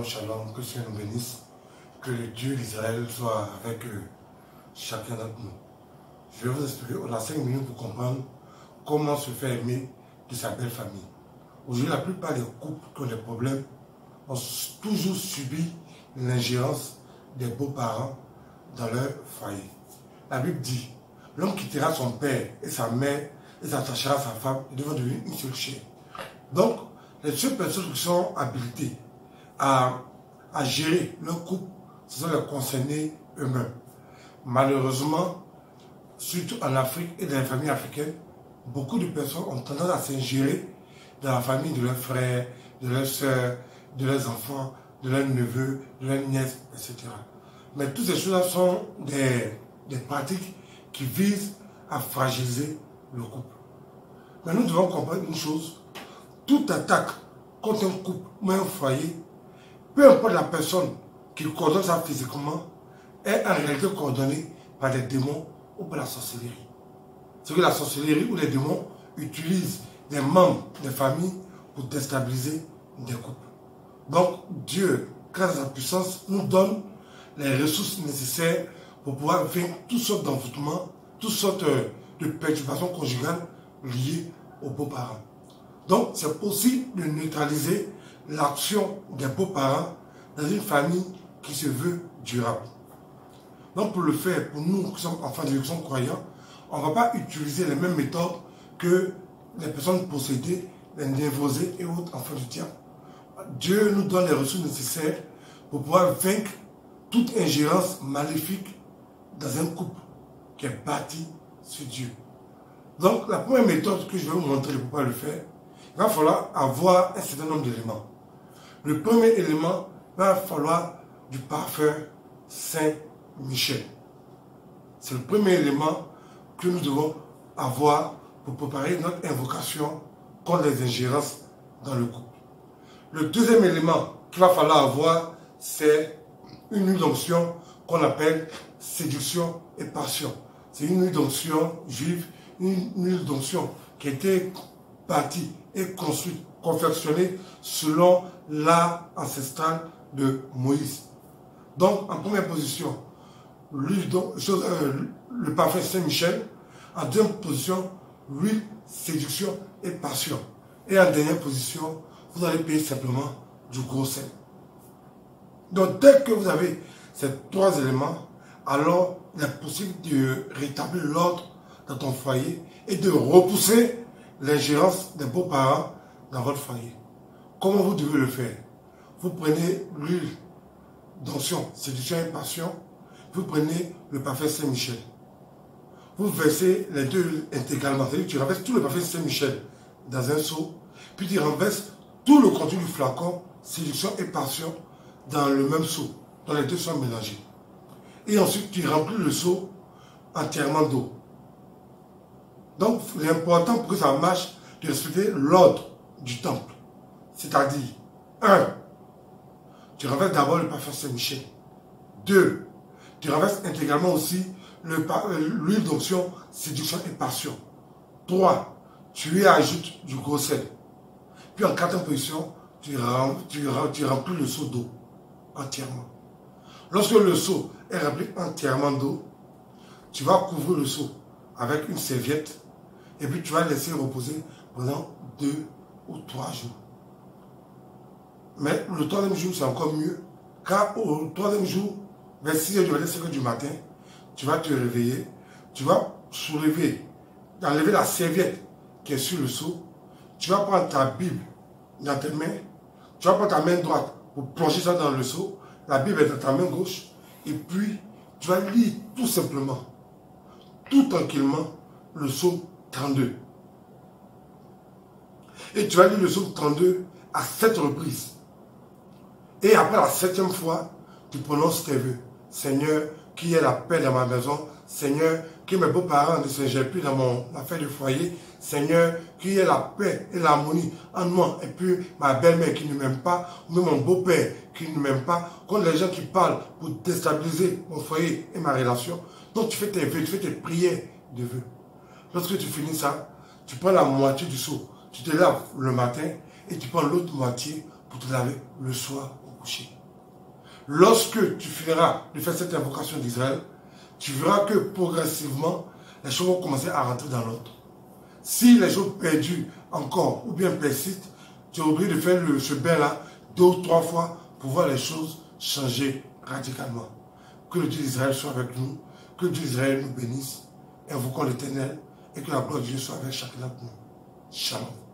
shalom, que le Seigneur nous bénisse, que le Dieu d'Israël soit avec chacun d'entre nous. Je vais vous expliquer, on a 5 minutes pour comprendre comment se faire aimer de sa belle famille. Aujourd'hui, la plupart des couples qui ont des problèmes ont toujours subi l'ingérence des beaux-parents dans leur foyer. La Bible dit, l'homme quittera son père et sa mère et s'attachera à sa femme et devant devenir une seule chair. Donc, les seules personnes qui sont habilitées à gérer leur couple, ce sont les concernés eux-mêmes. Malheureusement, surtout en Afrique et dans les familles africaines, beaucoup de personnes ont tendance à s'ingérer dans la famille de leurs frères, de leurs soeurs, de leurs enfants, de leurs neveux, de leurs nièces, etc. Mais toutes ces choses-là sont des pratiques qui visent à fragiliser le couple. Mais nous devons comprendre une chose, toute attaque contre un couple ou un foyer, peu importe la personne qui coordonne ça physiquement, est en réalité coordonnée par des démons ou par la sorcellerie. C'est que la sorcellerie ou les démons utilisent des membres des familles pour déstabiliser des couples. Donc Dieu, grâce à sa puissance, nous donne les ressources nécessaires pour pouvoir vaincre toutes sortes d'envoûtements, toutes sortes de perturbations conjugales liées aux beaux-parents. Donc c'est possible de neutraliser l'action des beaux-parents dans une famille qui se veut durable. Donc pour le faire, pour nous qui sommes enfants de Dieu, qui sommes croyants, on ne va pas utiliser les mêmes méthodes que les personnes possédées, les névrosés et autres enfants du diable. Dieu nous donne les ressources nécessaires pour pouvoir vaincre toute ingérence maléfique dans un couple qui est bâti sur Dieu. Donc la première méthode que je vais vous montrer pour pouvoir le faire, il va falloir avoir un certain nombre d'éléments. Le premier élément, il va falloir du parfum Saint-Michel. C'est le premier élément que nous devons avoir pour préparer notre invocation contre les ingérences dans le couple. Le deuxième élément qu'il va falloir avoir, c'est une huile d'onction qu'on appelle séduction et passion. C'est une huile d'onction juive, une huile d'onction qui a été bâtie et construite, confectionnée selon l'art ancestral de Moïse. Donc, en première position, le parfum Saint-Michel. En deuxième position, l'huile, séduction et passion. Et en dernière position, vous allez payer simplement du gros sel. Donc, dès que vous avez ces trois éléments, alors il est possible de rétablir l'ordre dans ton foyer et de repousser l'ingérence des beaux-parents dans votre foyer. Comment vous devez le faire? Vous prenez l'huile d'onction, séduction et passion, vous prenez le parfum Saint-Michel. Vous versez les deux intégralement, c'est-à-dire que tu renverses tout le parfum Saint-Michel dans un seau, puis tu renverses tout le contenu du flacon, séduction et passion, dans le même seau, dont les deux sont mélangés. Et ensuite, tu remplis le seau entièrement d'eau. Donc, l'important pour que ça marche, de respecter l'ordre du temple. C'est-à-dire, 1. Tu renverses d'abord le parfum Saint-Michel. 2. Tu renverses intégralement aussi l'huile d'onction, séduction et passion. 3. Tu y ajoutes du gros sel. Puis en quatrième position, tu remplis le seau d'eau entièrement. Lorsque le seau est rempli entièrement d'eau, tu vas couvrir le seau avec une serviette et puis tu vas laisser reposer pendant 2 ou 3 jours. Mais le troisième jour, c'est encore mieux, car au troisième jour, vers 6h du matin, 5h du matin, tu vas te réveiller, tu vas enlever la serviette qui est sur le seau, tu vas prendre ta Bible dans tes mains, tu vas prendre ta main droite pour plonger ça dans le seau, la Bible est dans ta main gauche, et puis tu vas lire tout simplement, tout tranquillement, le psaume 32. Et tu vas lire le psaume 32 à 7 reprises. Et après la 7e fois, tu prononces tes vœux. Seigneur, qu'il y ait la paix dans ma maison. Seigneur, que mes beaux-parents ne s'ingèrent plus dans mon affaire de foyer. Seigneur, qu'il y ait la paix et l'harmonie en moi. Et puis ma belle-mère qui ne m'aime pas, ou même mon beau-père qui ne m'aime pas, contre les gens qui parlent pour déstabiliser mon foyer et ma relation. Donc tu fais tes vœux, tu fais tes prières de vœux. Lorsque tu finis ça, tu prends la moitié du seau. Tu te laves le matin et tu prends l'autre moitié pour te laver le soir au coucher. lorsque tu finiras de faire cette invocation d'Israël, tu verras que progressivement, les choses vont commencer à rentrer dans l'ordre. Si les choses perdues encore ou bien persistent, tu es obligé de faire ce bain-là 2 ou 3 fois pour voir les choses changer radicalement. Que le Dieu d'Israël soit avec nous, que le Dieu d'Israël nous bénisse, invoquons l'Éternel et que la gloire de Dieu soit avec chacun d'entre nous. Shalom.